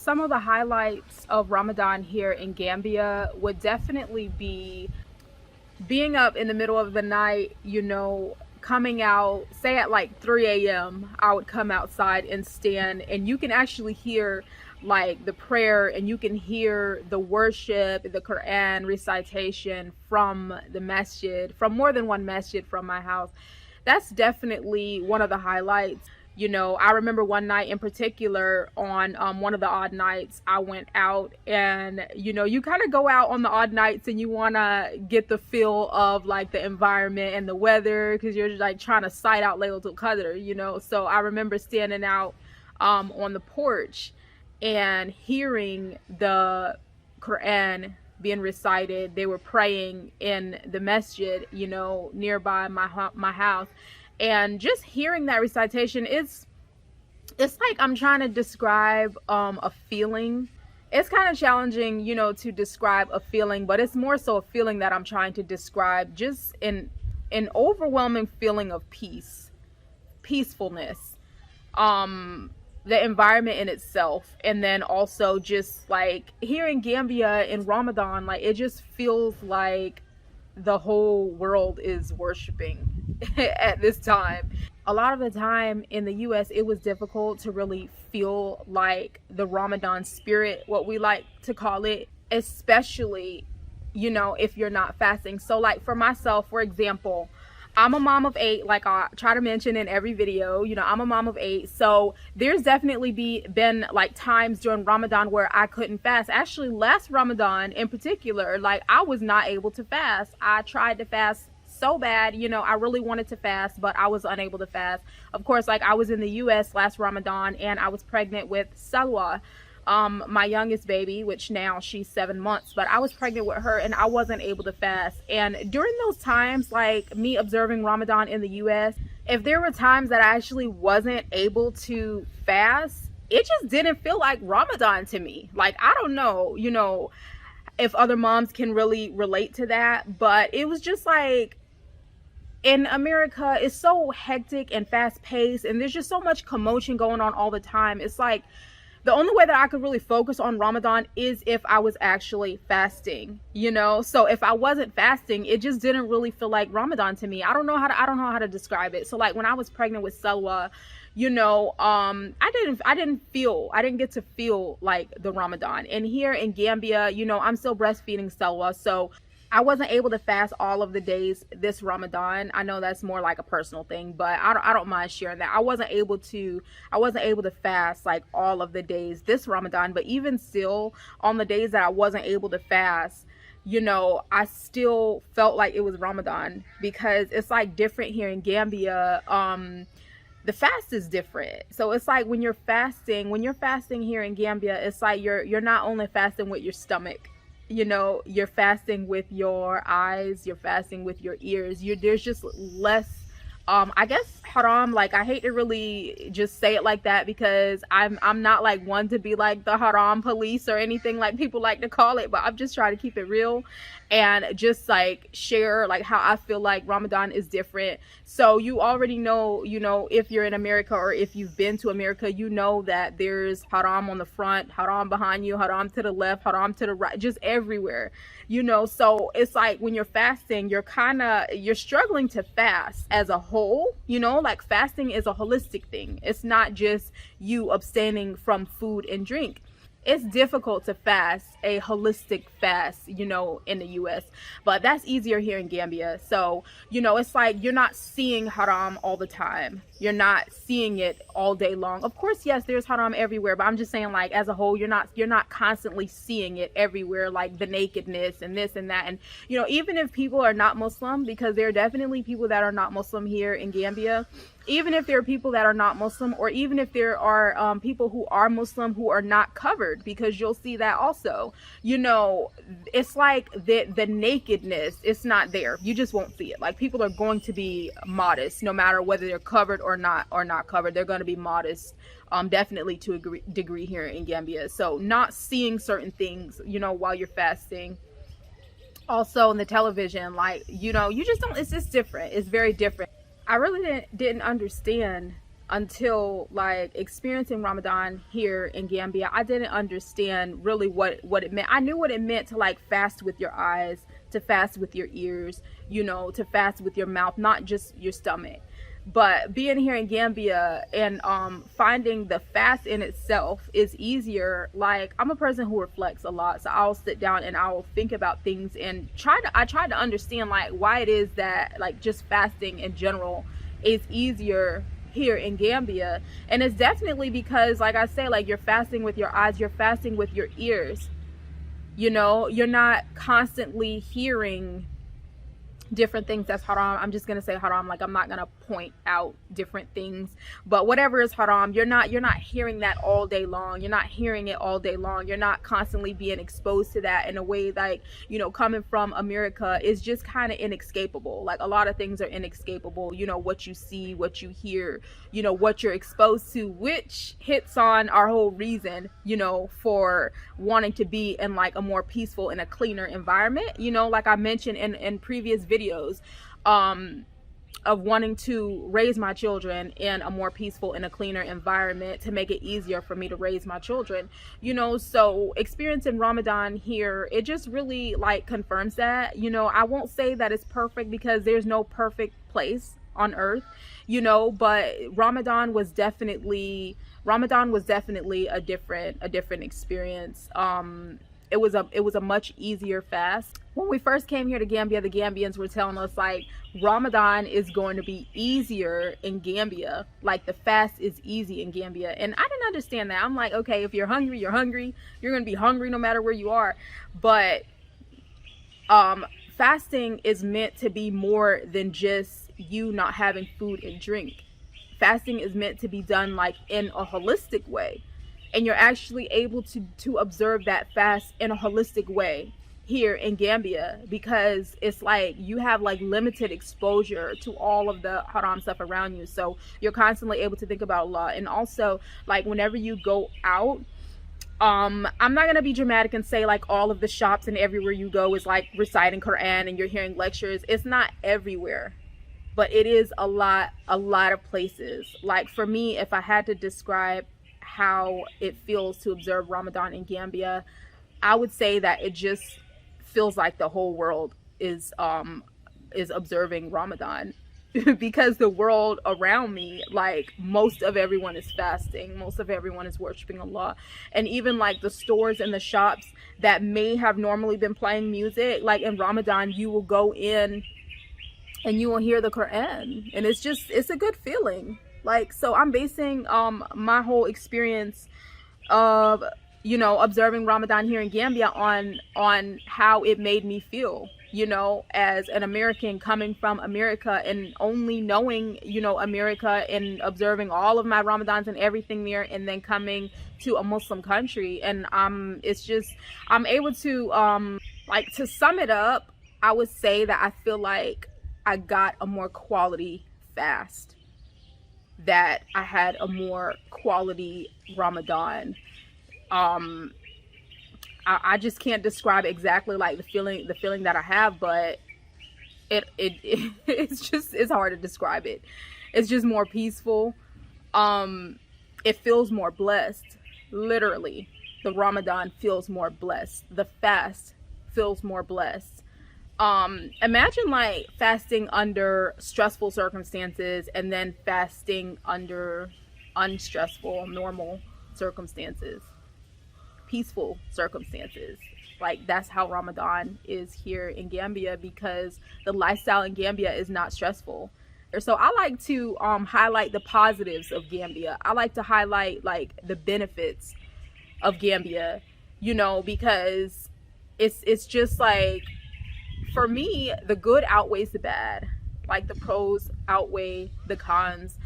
some of the highlights of Ramadan here in Gambia would definitely be being up in the middle of the night, coming out, say at like 3 a.m., I would come outside and stand, and you can actually hear like the prayer and you can hear the worship, the Quran recitation from the masjid, from more than one masjid from my house. That's definitely one of the highlights. I remember one night in particular, on one of the odd nights, I went out, and you kind of go out on the odd nights and you want to get the feel of like the environment and the weather, because you're like trying to sight out Laylatul Qadr. So I remember standing out on the porch and hearing the Quran being recited. They were praying in the masjid, nearby my house. And just hearing that recitation, it's like I'm trying to describe a feeling. It's kind of challenging, to describe a feeling, but it's more so a feeling that I'm trying to describe, just an overwhelming feeling of peace, peacefulness, the environment in itself. And then also just like here in Gambia in Ramadan, like it just feels like the whole world is worshiping at this time. A lot of the time in the US, it was difficult to really feel like the Ramadan spirit, what we like to call it, especially, if you're not fasting. So like for myself, for example, I'm a mom of 8, like I try to mention in every video. I'm a mom of 8. So there's definitely been like times during Ramadan where I couldn't fast. Actually, last Ramadan in particular, like I was not able to fast. I tried to fast so bad, I really wanted to fast, but I was unable to fast. Of course, like I was in the US last Ramadan and I was pregnant with Salwa, my youngest baby, which now she's 7 months, but I was pregnant with her and I wasn't able to fast. And during those times, like me observing Ramadan in the US, if there were times that I actually wasn't able to fast, it just didn't feel like Ramadan to me. Like, I don't know, if other moms can really relate to that, but it was just like, in America, it's so hectic and fast paced, and there's just so much commotion going on all the time. It's like the only way that I could really focus on Ramadan is if I was actually fasting, So if I wasn't fasting, it just didn't really feel like Ramadan to me. I don't know how to describe it. So like when I was pregnant with Selwa, I didn't get to feel like the Ramadan. And here in Gambia, I'm still breastfeeding Selwa, so I wasn't able to fast all of the days this Ramadan. I know that's more like a personal thing, but I don't mind sharing that. I wasn't able to fast like all of the days this Ramadan, but even still, on the days that I wasn't able to fast, I still felt like it was Ramadan, because it's like different here in Gambia. The fast is different. So it's like when you're fasting here in Gambia, it's like you're not only fasting with your stomach, you're fasting with your eyes, you're fasting with your ears. There's just less, I guess haram. Like, I hate to really just say it like that, because I'm not like one to be like the haram police or anything like people like to call it, but I'm just trying to keep it real and just like share like how I feel like Ramadan is different. So you already know, if you're in America or if you've been to America, that there's haram on the front, haram behind you, haram to the left, haram to the right, just everywhere. So it's like when you're fasting, you're struggling to fast as a whole. Like fasting is a holistic thing. It's not just you abstaining from food and drink. It's difficult to fast a holistic fast, in the US, but that's easier here in Gambia. So, it's like you're not seeing haram all the time. You're not seeing it all day long. Of course, yes, there's haram everywhere, but I'm just saying, like, as a whole, you're not constantly seeing it everywhere, like the nakedness and this and that. And, even if people are not Muslim, because there are definitely people that are not Muslim here in Gambia, even if there are people that are not Muslim, or even if there are people who are Muslim who are not covered, because you'll see that also, it's like the nakedness, it's not there. You just won't see it. Like, people are going to be modest no matter whether they're covered or not covered. They're going to be modest, definitely to a degree here in Gambia. So not seeing certain things, while you're fasting. Also in the television, like, you just don't, it's just different. It's very different. I really didn't understand until like experiencing Ramadan here in Gambia. I didn't understand really what it meant. I knew what it meant to like fast with your eyes, to fast with your ears, you know, to fast with your mouth, not just your stomach. But being here in Gambia and finding the fast in itself is easier. Like, I'm a person who reflects a lot, so I'll sit down and I'll think about things and I try to understand like why it is that like just fasting in general is easier here in Gambia. And it's definitely because, like I say, like you're fasting with your eyes, you're fasting with your ears. You know, you're not constantly hearing different things that's haram. I'm just gonna say haram, like I'm not gonna point out different things, but whatever is haram, you're not hearing that all day long. You're not hearing it all day long. You're not constantly being exposed to that in a way like, you know, coming from America is just kind of inescapable. Like a lot of things are inescapable, you know, what you see, what you hear, you know, what you're exposed to, which hits on our whole reason, you know, for wanting to be in like a more peaceful and a cleaner environment. You know, like I mentioned in previous videos, of wanting to raise my children in a more peaceful and a cleaner environment to make it easier for me to raise my children, you know. So experiencing Ramadan here, it just really like confirms that. You know, I won't say that it's perfect because there's no perfect place on earth, you know, but Ramadan was definitely a different experience. It was a much easier fast. When we first came here to Gambia, the Gambians were telling us like Ramadan is going to be easier in Gambia. Like the fast is easy in Gambia. And I didn't understand that. I'm like, okay, if you're hungry, you're hungry. You're going to be hungry no matter where you are. But fasting is meant to be more than just you not having food and drink. Fasting is meant to be done like in a holistic way. And you're actually able to observe that fast in a holistic way here in Gambia, because it's like you have like limited exposure to all of the haram stuff around you, so you're constantly able to think about Allah. And also like whenever you go out, I'm not gonna be dramatic and say like all of the shops and everywhere you go is like reciting Quran and you're hearing lectures. It's not everywhere, but it is a lot of places. Like for me, if I had to describe how it feels to observe Ramadan in Gambia, I would say that it just feels like the whole world is observing Ramadan because the world around me, like most of everyone is fasting, most of everyone is worshiping Allah. And even like the stores and the shops that may have normally been playing music, like in Ramadan you will go in and you will hear the Quran, and it's a good feeling. Like, so I'm basing my whole experience of, you know, observing Ramadan here in Gambia on how it made me feel, you know, as an American coming from America and only knowing, you know, America and observing all of my Ramadans and everything there, and then coming to a Muslim country. And I'm able to like, to sum it up, I would say that I feel like I got a more quality fast, that I had a more quality Ramadan. I just can't describe exactly like the feeling that I have, but it's hard to describe it. It's just more peaceful. It feels more blessed. Literally, the Ramadan feels more blessed. The fast feels more blessed. Imagine like fasting under stressful circumstances and then fasting under unstressful, normal circumstances, peaceful circumstances. Like that's how Ramadan is here in Gambia, because the lifestyle in Gambia is not stressful. So I like to highlight the positives of Gambia. I like to highlight like the benefits of Gambia, you know, because it's just like, for me, the good outweighs the bad. Like the pros outweigh the cons.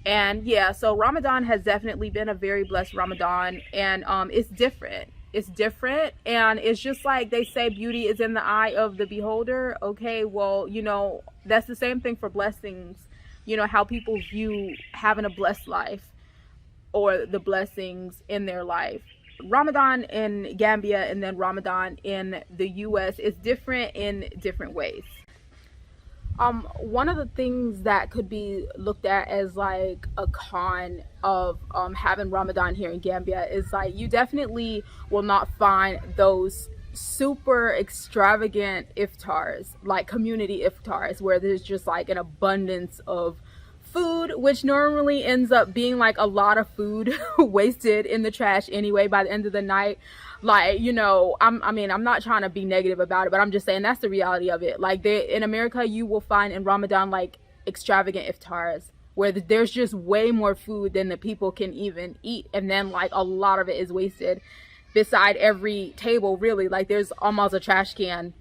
And yeah, so Ramadan has definitely been a very blessed Ramadan, and it's different. It's different, and it's just like they say, beauty is in the eye of the beholder. Okay, well, you know, that's the same thing for blessings. You know, how people view having a blessed life or the blessings in their life. Ramadan in Gambia and then Ramadan in the US is different in different ways. One of the things that could be looked at as like a con of having Ramadan here in Gambia is like you definitely will not find those super extravagant iftars, like community iftars, where there's just like an abundance of food, which normally ends up being like a lot of food wasted in the trash anyway by the end of the night. Like, you know, I mean, I'm not trying to be negative about it, but I'm just saying that's the reality of it. Like, in America, you will find in Ramadan like extravagant iftars where there's just way more food than the people can even eat, and then like a lot of it is wasted. Beside every table, really, like there's almost a trash can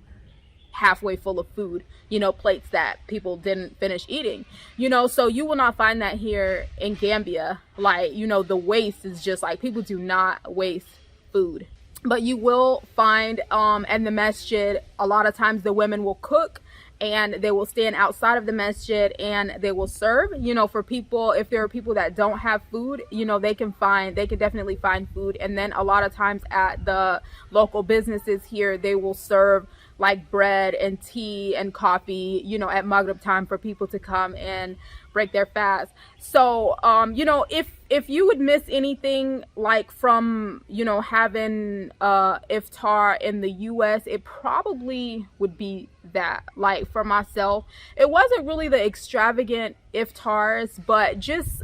halfway full of food, you know, plates that people didn't finish eating, you know. So you will not find that here in Gambia. Like, you know, the waste is just like, people do not waste food. But you will find in the masjid, a lot of times the women will cook and they will stand outside of the masjid and they will serve, you know, for people. If there are people that don't have food, you know, they can definitely find food. And then a lot of times at the local businesses here, they will serve like bread and tea and coffee, you know, at Maghrib time for people to come and break their fast. So you know, if you would miss anything like from, you know, having iftar in the US, it probably would be that. Like for myself, it wasn't really the extravagant iftars, but just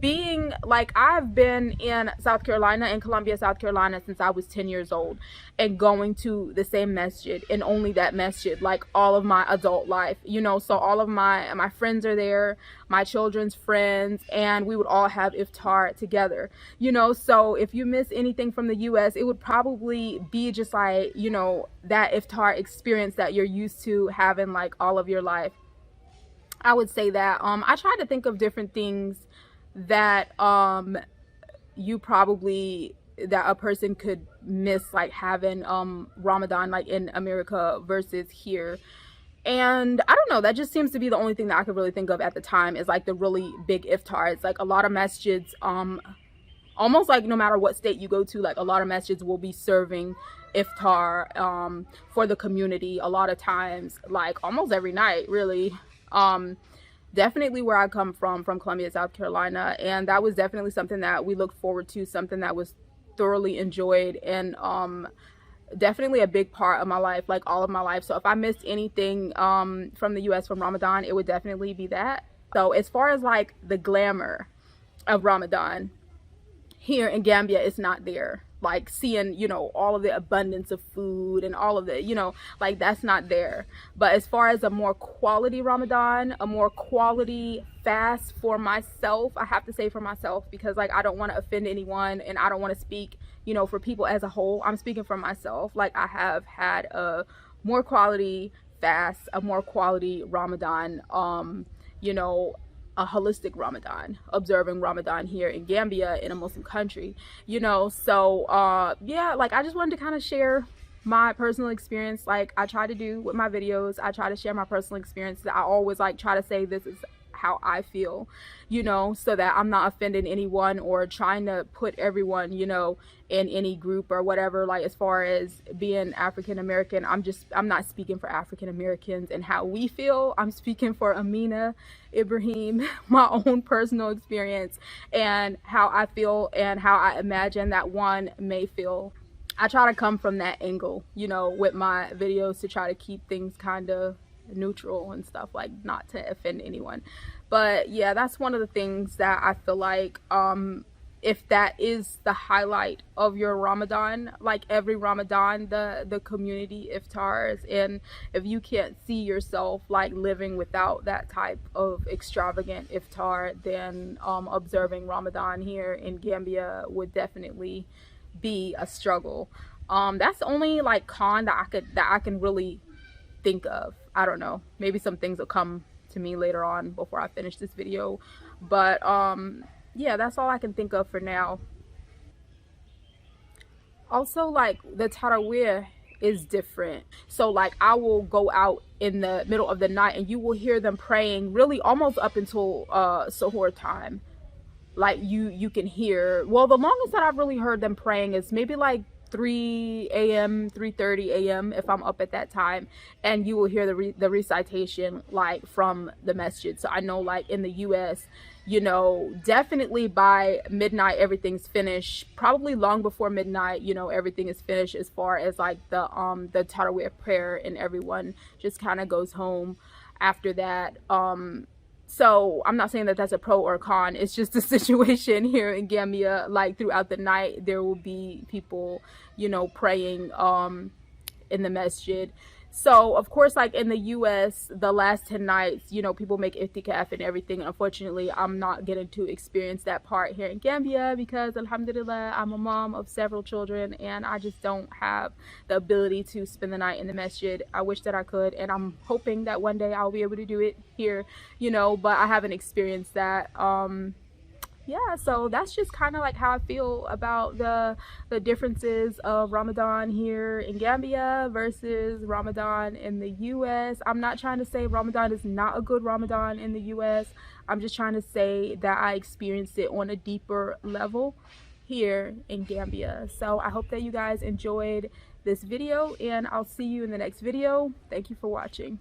being like, I've been in South Carolina, in Columbia, South Carolina, since I was 10 years old, and going to the same masjid and only that masjid like all of my adult life, you know. So all of my friends are there, my children's friends, and we would all have iftar together, you know. So if you miss anything from the US, it would probably be just like, you know, that iftar experience that you're used to having like all of your life. I would say that I try to think of different things that that a person could miss, like having Ramadan like in America versus here. And I don't know, that just seems to be the only thing that I could really think of at the time, is like the really big iftars. Like a lot of masjids, almost like no matter what state you go to, like a lot of masjids will be serving iftar for the community a lot of times, like almost every night, really. Definitely where I come from Columbia, South Carolina, and that was definitely something that we looked forward to, something that was thoroughly enjoyed, and definitely a big part of my life, like all of my life. So if I missed anything from the US, from Ramadan, it would definitely be that. So as far as like the glamour of Ramadan here in Gambia, it's not there. Like seeing, you know, all of the abundance of food and all of the, you know, like that's not there. But as far as a more quality Ramadan, a more quality fast for myself, I have to say for myself, because like I don't want to offend anyone and I don't want to speak, you know, for people as a whole. I'm speaking for myself. Like I have had a more quality fast, a more quality Ramadan, you know, a holistic Ramadan, observing Ramadan here in Gambia, in a Muslim country, you know. So yeah, like I just wanted to kind of share my personal experience, like I try to do with my videos. I try to share my personal experience. I always like try to say this is how I feel, you know, so that I'm not offending anyone or trying to put everyone, you know, in any group or whatever. Like as far as being African American, I'm not speaking for African Americans and how we feel. I'm speaking for Aminah, Ibrahim, my own personal experience and how I feel and how I imagine that one may feel. I try to come from that angle, you know, with my videos, to try to keep things kind of neutral and stuff, like not to offend anyone. But yeah, that's one of the things that I feel like if that is the highlight of your Ramadan, like every Ramadan, the community iftars, and if you can't see yourself like living without that type of extravagant iftar, then observing Ramadan here in Gambia would definitely be a struggle. That's the only like con that I can really think of. I don't know, maybe some things will come to me later on before I finish this video, but yeah, that's all I can think of for now. Also, like the Taraweeh is different. So like I will go out in the middle of the night and you will hear them praying really almost up until Sahur time. Like you can hear, well, the longest that I've really heard them praying is maybe like 3 a.m., 3:30 a.m. if I'm up at that time, and you will hear the recitation like from the masjid. So I know like in the US, you know, definitely by midnight everything's finished. Probably long before midnight, you know, everything is finished as far as like the Tarawih prayer, and everyone just kind of goes home after that. So I'm not saying that that's a pro or a con. It's just a situation here in Gambia. Like throughout the night, there will be people, you know, praying in the masjid. So of course, like in the US, the last 10 nights, you know, people make itikaf and everything. Unfortunately, I'm not getting to experience that part here in Gambia because alhamdulillah, I'm a mom of several children and I just don't have the ability to spend the night in the masjid. I wish that I could, and I'm hoping that one day I'll be able to do it here, you know, but I haven't experienced that. Yeah, so that's just kind of like how I feel about the differences of Ramadan here in Gambia versus Ramadan in the US. I'm not trying to say Ramadan is not a good Ramadan in the US. I'm just trying to say that I experienced it on a deeper level here in Gambia. So I hope that you guys enjoyed this video, and I'll see you in the next video. Thank you for watching.